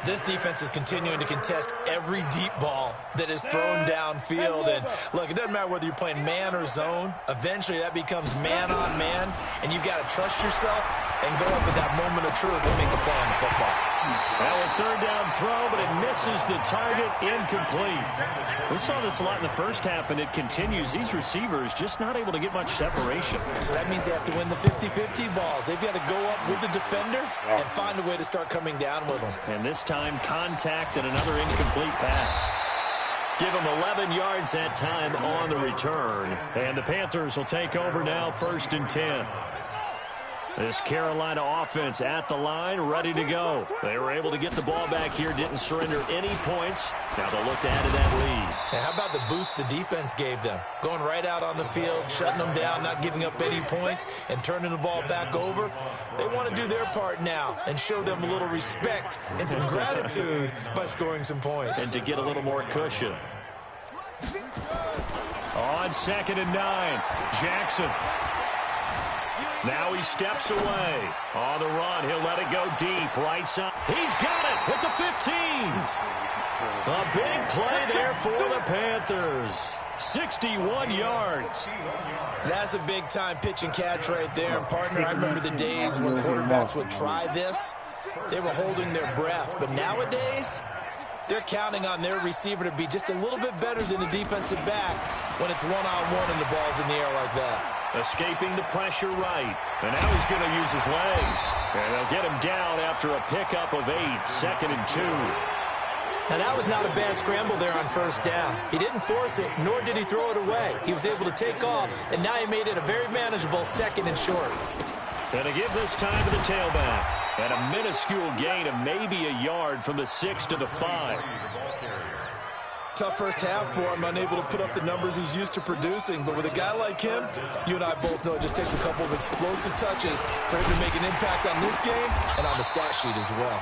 This defense is continuing to contest every deep ball that is thrown downfield. And, look, it doesn't matter whether you're playing man or zone. Eventually, that becomes man-on-man, and you've got to trust yourself and go up at that moment of truth and make a play on the football. Now a third down throw, but it misses the target, incomplete. We saw this a lot in the first half, and it continues. These receivers just not able to get much separation. So that means they have to win the 50-50 balls. They've got to go up with the defender and find a way to start coming down with them. And this time, contact and another incomplete pass. Give them 11 yards that time on the return. And the Panthers will take over now, 1st and 10. This Carolina offense at the line, ready to go. They were able to get the ball back here, didn't surrender any points. Now they'll look to add to that lead. Now, how about the boost the defense gave them? Going right out on the field, shutting them down, not giving up any points, and turning the ball back over. They want to do their part now and show them a little respect and some gratitude by scoring some points. And to get a little more cushion. On 2nd and 9, Jackson. Now he steps away. On the run, he'll let it go deep. Right side. He's got it at the 15. A big play there for the Panthers. 61 yards. That's a big-time pitch and catch right there. And, partner, I remember the days when quarterbacks would try this. They were holding their breath. But nowadays, they're counting on their receiver to be just a little bit better than the defensive back when it's one-on-one and the ball's in the air like that. Escaping the pressure right. And now he's going to use his legs. And they'll get him down after a pickup of 8, 2nd and 2. Now, that was not a bad scramble there on 1st down. He didn't force it, nor did he throw it away. He was able to take off, and now he made it a very manageable 2nd and short. And to give this time to the tailback. And a minuscule gain of maybe a yard from the 6 to the 5. Tough first half for him, unable to put up the numbers he's used to producing. But with a guy like him, you and I both know it just takes a couple of explosive touches for him to make an impact on this game and on the stat sheet as well.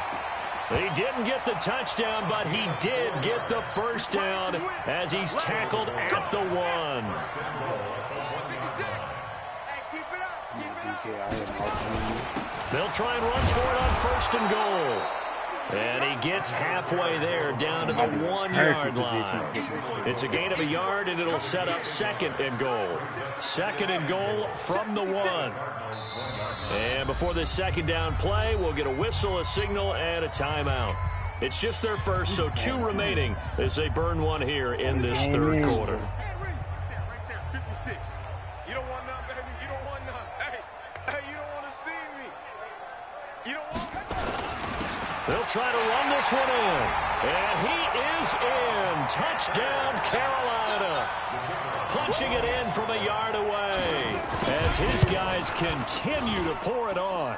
He didn't get the touchdown, but he did get the first down as he's tackled at the 1. They'll try and run for it on 1st and goal. And he gets halfway there, down to the 1-yard line. It's a gain of a yard, and it'll set up 2nd and goal. 2nd and goal from the 1. And before this 2nd down play, we'll get a whistle, a signal, and a timeout. It's just their first, so 2 remaining as they burn one here in this 3rd quarter. Right there, 56. You don't want none, baby. You don't want none. Hey, you don't want to see me. You don't want me. They'll try to run this one in. And he is in. Touchdown, Carolina. Punching it in from a yard away as his guys continue to pour it on.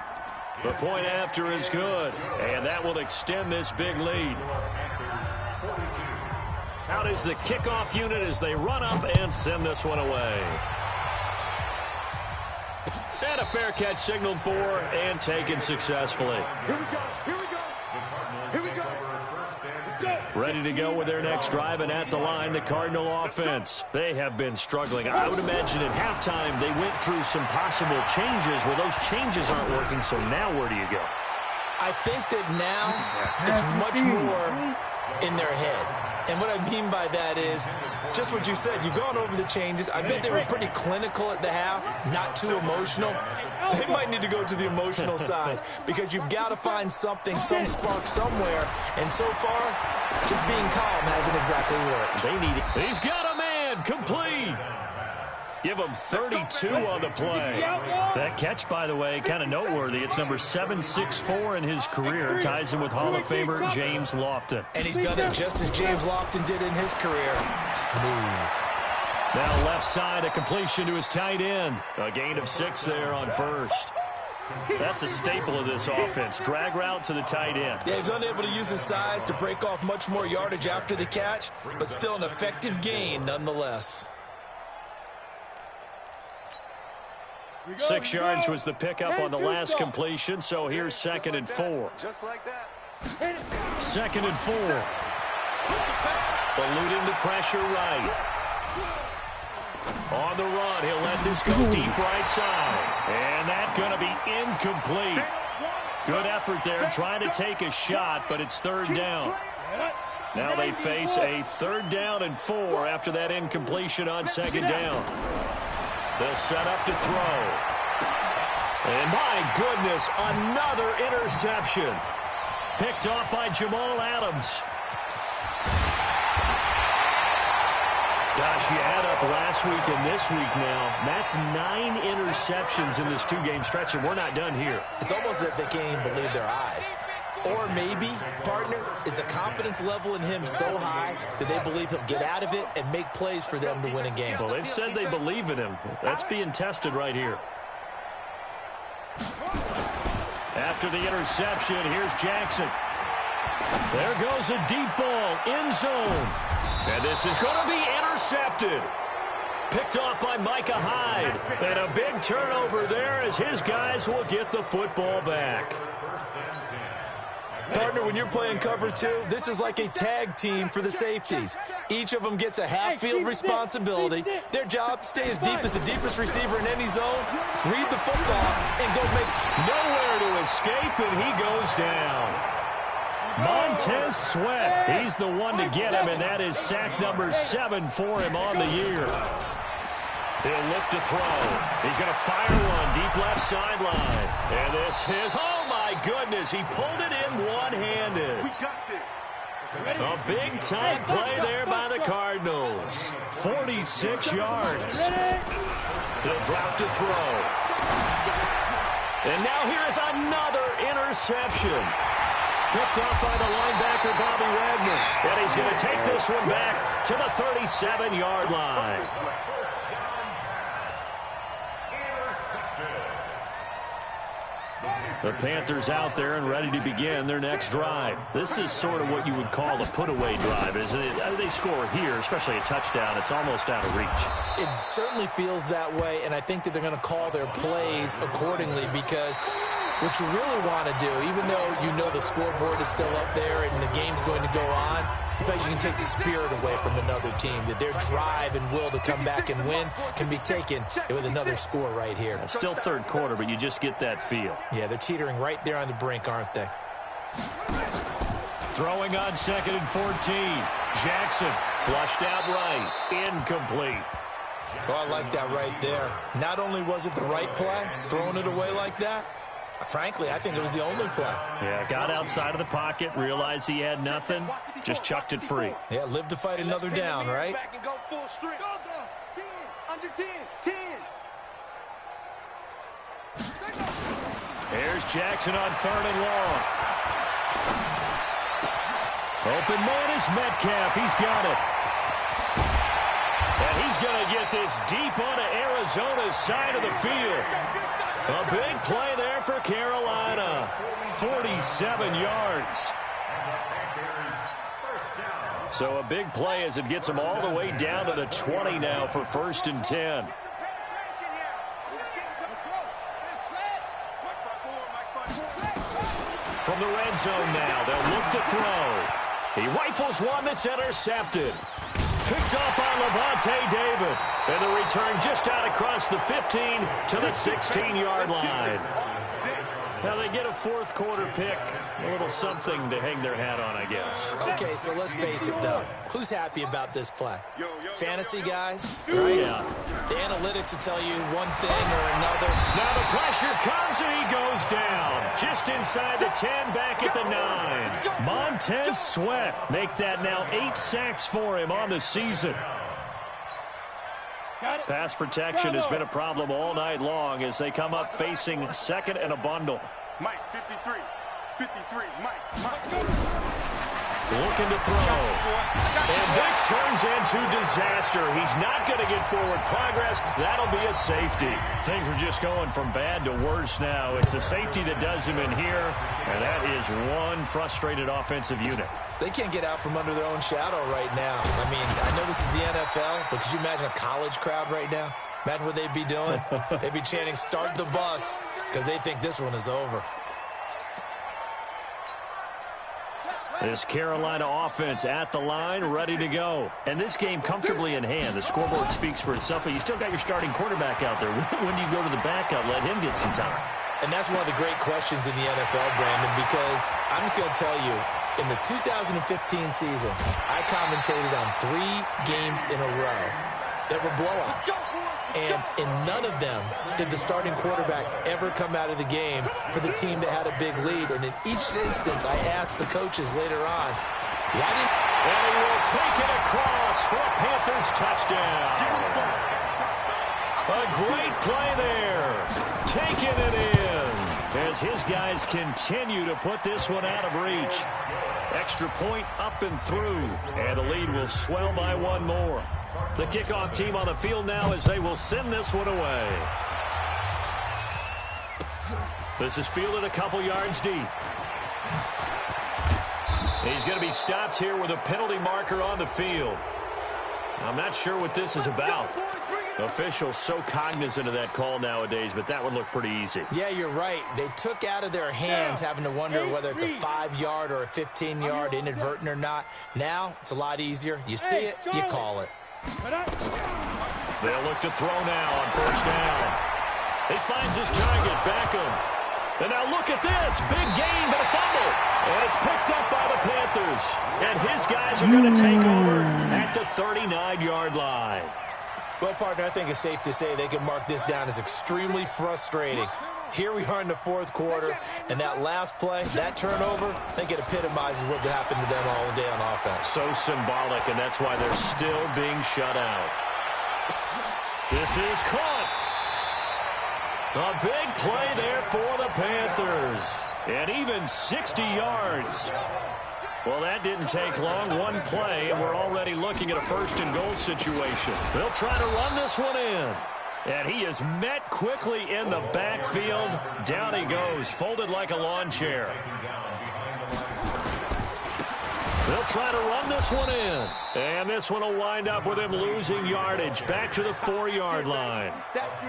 The point after is good, and that will extend this big lead. Out is the kickoff unit as they run up and send this one away. And a fair catch signaled for and taken successfully. Here we go. Here we go. Here we go. Ready to go with their next drive, and at the line, the Cardinal offense. They have been struggling. I would imagine at halftime they went through some possible changes. Well, those changes aren't working, so now where do you go? I think that now it's much more in their head. And what I mean by that is just what you said. You've gone over the changes. I bet they were pretty clinical at the half, not too emotional. They might need to go to the emotional side because you've got to find something, some spark somewhere. And so far, just being calm hasn't exactly worked. They need it. He's got a man complete. Give him 32 on the play. That catch, by the way, kind of noteworthy. It's number 764 in his career. Ties him with Hall of Famer James Lofton. And he's done it just as James Lofton did in his career. Smooth. Now left side, a completion to his tight end. A gain of 6 there on 1st. That's a staple of this offense. Drag route to the tight end. Yeah, he's unable to use his size to break off much more yardage after the catch, but still an effective gain nonetheless. 6 yards was the pickup on the last completion, so here's 2nd and 4. Just like that. 2nd and 4. Eluding the pressure right. On the run, he'll let this go deep right side. And that's going to be incomplete. Good effort there trying to take a shot, but it's third down. Now they face a 3rd down and 4 after that incompletion on 2nd down. They'll set up to throw. And my goodness, another interception. Picked off by Jamal Adams. Gosh, you add up last week and this week now. That's 9 interceptions in this 2-game stretch, and we're not done here. It's almost as if they can't even believe their eyes. Or maybe, partner, is the confidence level in him so high that they believe he'll get out of it and make plays for them to win a game. Well, they've said they believe in him. That's being tested right here. After the interception, here's Jackson. There goes a deep ball, end zone. And this is going to be intercepted. Picked off by Micah Hyde. And a big turnover there as his guys will get the football back. Partner, when you're playing cover 2, this is like a tag team for the safeties. Each of them gets a half-field responsibility. Their job, stay as deep as the deepest receiver in any zone, read the football, and go make nowhere to escape, and he goes down. Montez Sweat, he's the one to get him, and that is sack number 7 for him on the year. He'll look to throw. He's going to fire one deep left sideline. And this is, oh my goodness, he pulled it in one-handed. We got this. A big-time play there by the Cardinals. 46 yards. He'll drop to throw. And now here is another interception. Picked off by the linebacker, Bobby Wagner. And he's going to take this one back to the 37-yard line. The Panthers out there and ready to begin their next drive. This is sort of what you would call a put-away drive, isn't it? They score here, especially a touchdown. It's almost out of reach. It certainly feels that way, and I think that they're going to call their plays accordingly because what you really want to do, even though you know the scoreboard is still up there and the game's going to go on, in fact, you can take the spirit away from another team, that their drive and will to come back and win can be taken with another score right here. Still third quarter, but you just get that feel. Yeah, they're teetering right there on the brink, aren't they? Throwing on 2nd and 14. Jackson flushed out right. Incomplete. Oh, I like that right there. Not only was it the right play, throwing it away like that, frankly, I think it was the only play. Yeah, got outside of the pocket, realized he had nothing, just chucked it free. Yeah, live to fight another down, right? Under 10, 10. Here's Jackson on 3rd and long. Open man is Metcalf. He's got it. And he's going to get this deep onto Arizona's side of the field. A big play there for Carolina. 47 yards. So a big play as it gets them all the way down to the 20 now for 1st and 10. From the red zone now, they'll look to throw. He rifles one that's intercepted. Picked up by Levante David. And the return just out across the 15 to the 16-yard line. Now they get a 4th quarter pick. A little something to hang their hat on, I guess. Okay, so let's face it, though. Who's happy about this play? Fantasy guys, right? Yeah. The analytics will tell you one thing or another. Now the pressure comes and he goes down. Just inside the 10, back at the 9. Montez Sweat make that now 8 sacks for him on the season. Pass protection has been a problem all night long as they come up facing 2nd and a bundle. Mike, 53. 53, Mike. Looking to throw. And this turns into disaster. He's not going to get forward progress. That'll be a safety. Things are just going from bad to worse now. It's a safety that does him in here, and that is one frustrated offensive unit. They can't get out from under their own shadow right now. I mean, I know this is the NFL, but could you imagine a college crowd right now? Imagine what they'd be doing. They'd be chanting, "Start the bus," because they think this one is over. This Carolina offense at the line, ready to go. And this game comfortably in hand. The scoreboard speaks for itself, but you still got your starting quarterback out there. When do you go to the backup, let him get some time? And that's one of the great questions in the NFL, Brandon, because I'm just going to tell you, in the 2015 season, I commentated on 3 games in a row that were blowouts. And in none of them did the starting quarterback ever come out of the game for the team that had a big lead. And in each instance, I asked the coaches later on, why didn't... And he will take it across for a Panthers touchdown. A great play there. Taking it in as his guys continue to put this one out of reach. Extra point up and through, and the lead will swell by 1 more. The kickoff team on the field now as they will send this one away. This is fielded a couple yards deep. He's going to be stopped here with a penalty marker on the field. I'm not sure what this is about. Officials so cognizant of that call nowadays, but that would look pretty easy. Yeah, you're right. They took out of their hands having to wonder whether it's a 5-yard or a 15-yard inadvertent or not. Now, it's a lot easier. You see it, you call it. They'll look to throw now on first down. He finds his target, Beckham. And now look at this. Big gain, but a fumble. And it's picked up by the Panthers. And his guys are going to take over at the 39-yard line. Well, partner, I think it's safe to say they can mark this down as extremely frustrating. Here we are in the 4th quarter, and that last play, that turnover, I think it epitomizes what happened to them all day on offense. So symbolic, and that's why they're still being shut out. This is caught. A big play there for the Panthers. And even 60 yards. Well, that didn't take long. 1 play, and we're already looking at a 1st and goal situation. They'll try to run this one in. And he is met quickly in the backfield. Down he goes, folded like a lawn chair. They'll try to run this one in. And this one will wind up with him losing yardage back to the 4-yard line.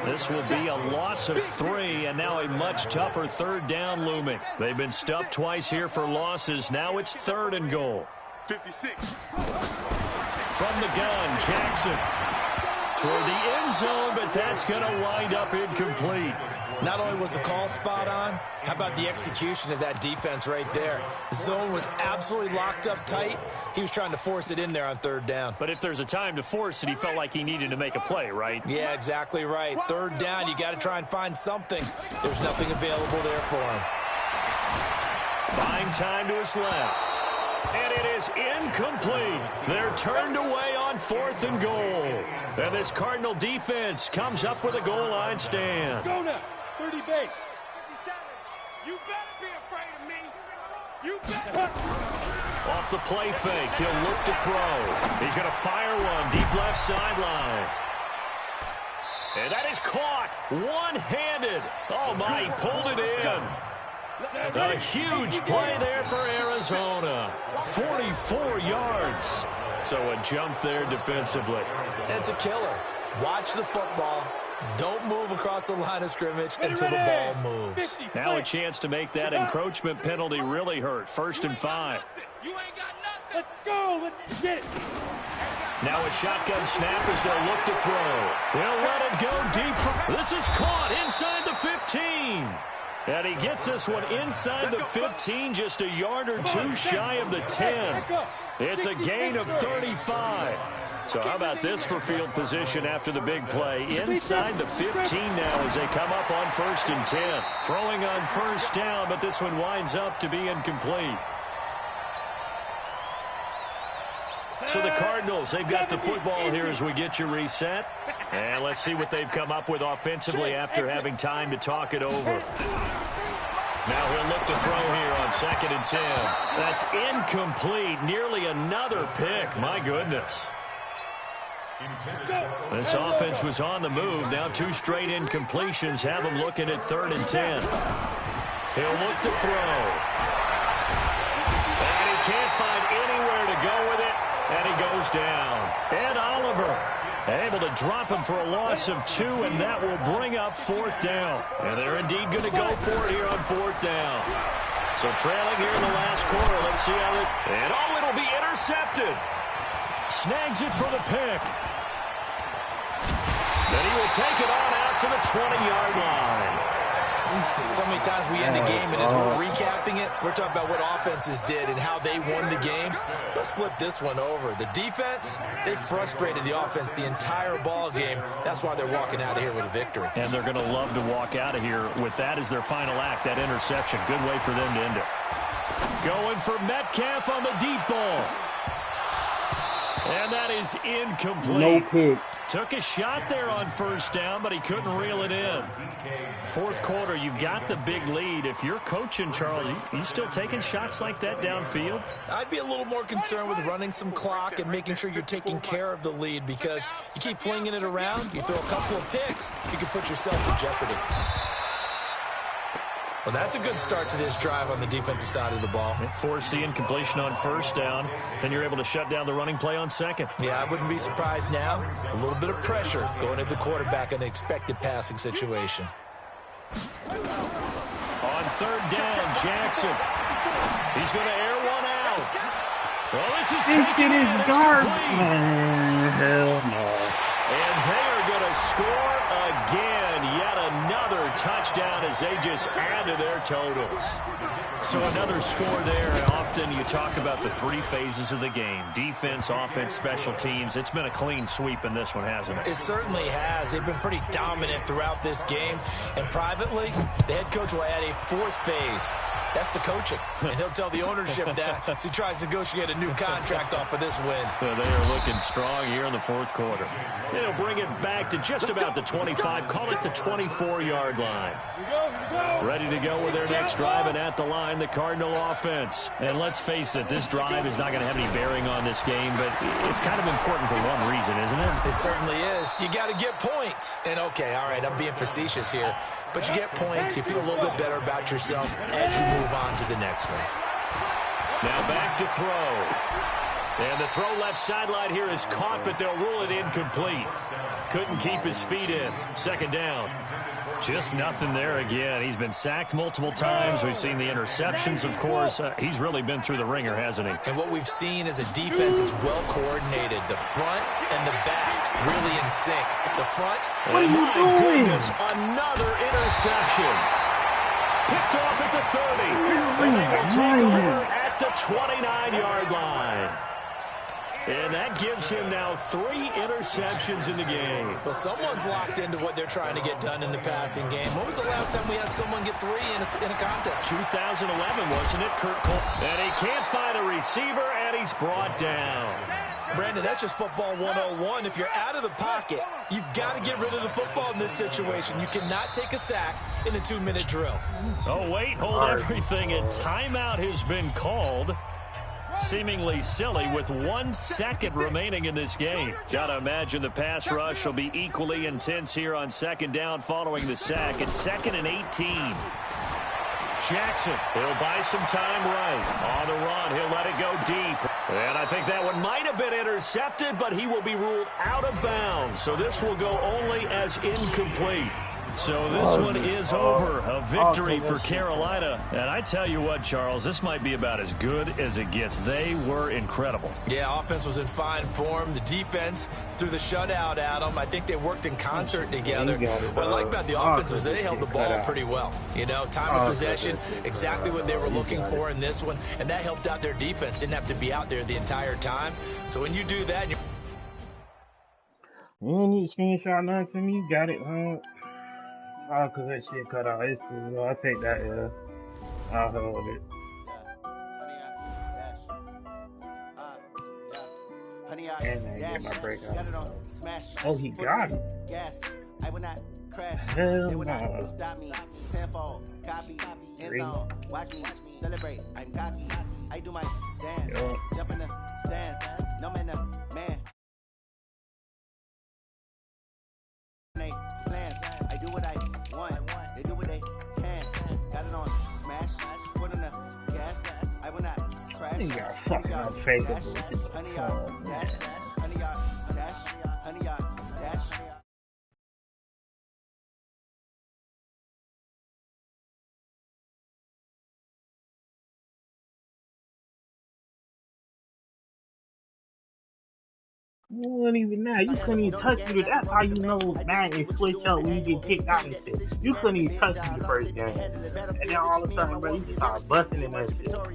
This will be a loss of 3, and now a much tougher 3rd down looming. They've been stuffed twice here for losses. Now it's 3rd and goal. 56. From the gun, Jackson. Toward the end zone, but that's going to wind up incomplete. Not only was the call spot on, how about the execution of that defense right there? The zone was absolutely locked up tight. He was trying to force it in there on 3rd down. But if there's a time to force it, he felt like he needed to make a play, right? Yeah, exactly right. 3rd down, you got to try and find something. There's nothing available there for him. Buying time to his left. And it is incomplete. They're turned away on 4th and goal. And this Cardinal defense comes up with a goal line stand. Go now, 30 base. 57. You better be afraid of me. You better. Off the play fake, he'll look to throw. He's going to fire one deep left sideline. And that is caught one-handed. Oh, my, he pulled it in. A huge play there for Arizona. 44 yards. So a jump there defensively. And it's a killer. Watch the football. Don't move across the line of scrimmage until the ball moves. Now a chance to make that encroachment penalty really hurt. 1st and 5. You ain't got nothing. Let's go. Let's get it. Now a shotgun snap as they'll look to throw. They'll let it go deep. This is caught inside the 15. And he gets this one inside the 15, just a yard or 2 shy of the 10. It's a gain of 35. So how about this for field position after the big play? Inside the 15 now as they come up on 1st and 10. Throwing on 1st down, but this one winds up to be incomplete. So the Cardinals, they've got the football here as we get you reset. And let's see what they've come up with offensively after having time to talk it over. Now he'll look to throw here on 2nd and 10. That's incomplete. Nearly another pick. My goodness. This offense was on the move. Now 2 straight incompletions have them looking at 3rd and 10. He'll look to throw. And he can't find anywhere to go with it. And he goes down. Ed Oliver able to drop him for a loss of 2, and that will bring up 4th down. And they're indeed going to go for it here on 4th down. So trailing here in the last quarter. Let's see how this... And oh, it'll be intercepted. Snags it for the pick. Then he will take it on out to the 20-yard line. So many times we end the game, and as we're recapping it, we're talking about what offenses did and how they won the game. Let's flip this one over. The defense, they frustrated the offense the entire ball game. That's why they're walking out of here with a victory. And they're going to love to walk out of here with that as their final act, that interception. Good way for them to end it. Going for Metcalf on the deep ball. And that is incomplete. No pick. Took a shot there on first down, but he couldn't reel it in. Fourth quarter, you've got the big lead. If you're coaching, Charles, you still taking shots like that downfield? I'd be a little more concerned with running some clock and making sure you're taking care of the lead, because you keep flinging it around, you throw a couple of picks, you can put yourself in jeopardy. Well, that's a good start to this drive on the defensive side of the ball. Force the incompletion on first down. Then you're able to shut down the running play on second. Yeah, I wouldn't be surprised now. A little bit of pressure going at the quarterback in an expected passing situation. On third down, Jackson. He's going to air one out. Well, this is taken in. It's complete. Hell no. And they are going to score again. Yet another touchdown as they just add to their totals. So another score there. Often you talk about the three phases of the game. Defense, offense, special teams. It's been a clean sweep in this one, hasn't it? It certainly has. They've been pretty dominant throughout this game. And privately, the head coach will add a fourth phase. That's the coaching. And he'll tell the ownership that as he tries to negotiate a new contract off of this win. They are looking strong here in the fourth quarter. They'll bring it back to just about the 25. Call it the 24-yard line. Ready to go with their next drive, and at the line, the Cardinal offense. And let's face it, this drive is not going to have any bearing on this game, but it's kind of important for one reason, isn't it? It certainly is. You got to get points. And, okay, all right, I'm being facetious here. But you get points, you feel a little bit better about yourself as you move on to the next one. Now back to throw. And the throw left sideline here is caught, but they'll rule it incomplete. Couldn't keep his feet in. Second down. Just nothing there again. He's been sacked multiple times. We've seen the interceptions, of course. He's really been through the ringer, hasn't he? And what we've seen is a defense is well coordinated. The front and the back really in sync. The front. What are you doing? Goodness, another interception. Picked off at the 30. And they will take over at the 29-yard line. And that gives him now 3 interceptions in the game. Well, someone's locked into what they're trying to get done in the passing game. When was the last time we had someone get 3 in a contest? 2011, wasn't it, Kurt Cole? And he can't find a receiver, and he's brought down. Brandon, that's just football 101. If you're out of the pocket, you've got to get rid of the football in this situation. You cannot take a sack in a 2-minute drill. Oh, wait, hold everything. A timeout has been called. Seemingly silly with 1 second remaining in this game. Gotta imagine the pass rush will be equally intense here on second down following the sack. It's 2nd and 18. Jackson, he'll buy some time right. On the run, he'll let it go deep. And I think that one might have been intercepted, but he will be ruled out of bounds. So this will go only as incomplete. So this one is over. A victory for Carolina. And I tell you what, Charles, this might be about as good as it gets. They were incredible. Yeah, offense was in fine form. The defense threw the shutout at them. I think they worked in concert together. What I like about the offense was they held the ball pretty well. You know, time of possession, exactly what they were looking for in this one. And that helped out their defense. Didn't have to be out there the entire time. So when you do that, you don't need to screenshot nothing to me. You got it, huh? Oh, because that shit cut out. It's cool. I'll take that, yeah. I'll hold it. And I get my breakout. Oh, he got it. Hell no. Stop me. Tenfold. Copy. End zone. Watch me. Celebrate. I'm cocky. I do my dance. Jump in the stands. No man, man. Plans. I do what I want. They do what they can. Got it on smash. Put on the gas. I will not crash. You got fucking unfakeable. Honey, y'all dash. Honey, y'all dash. Honey, y'all dash. You wasn't even that. You couldn't even touch me. That's how you know Madden switch up when you get kicked out and shit. You couldn't even touch me the first game. And then all of a sudden, bro, you just start busting in that shit. Oh,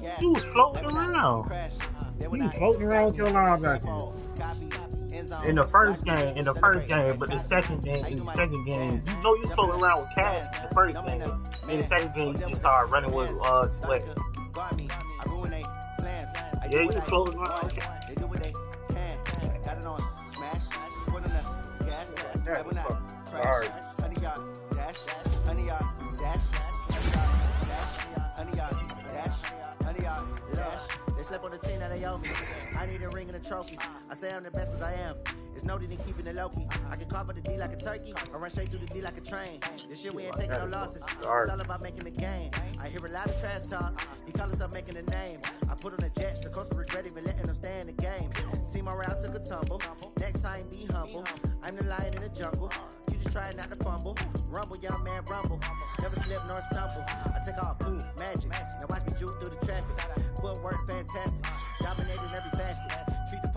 yeah. You was floating around. You was floating around with your linebacker. In the first game, but the second game, you know you floating around with Cash in the first game. In the second game, you just started running with Sweat. Yeah, you floating around. Sorry. They slept on the team that they owe me. I need a ring and a trophy. I say I'm the best cause I am. It's no need in keeping it low key. I can carve the D like a turkey. I run straight through the D like a train. This shit we ain't taking no losses. It's all about making the game. I hear a lot of trash talk. He call himself making a name. I put on the Jets. The coach regret even letting them stay in the game. Team around took a tumble. Next time be humble. I'm the lion in the jungle. You just try not to fumble. Rumble, young man, rumble. Never slip nor stumble. I take off, poof, magic. Now watch me juke through the traffic. Footwork fantastic. Dominating every facet. Treat the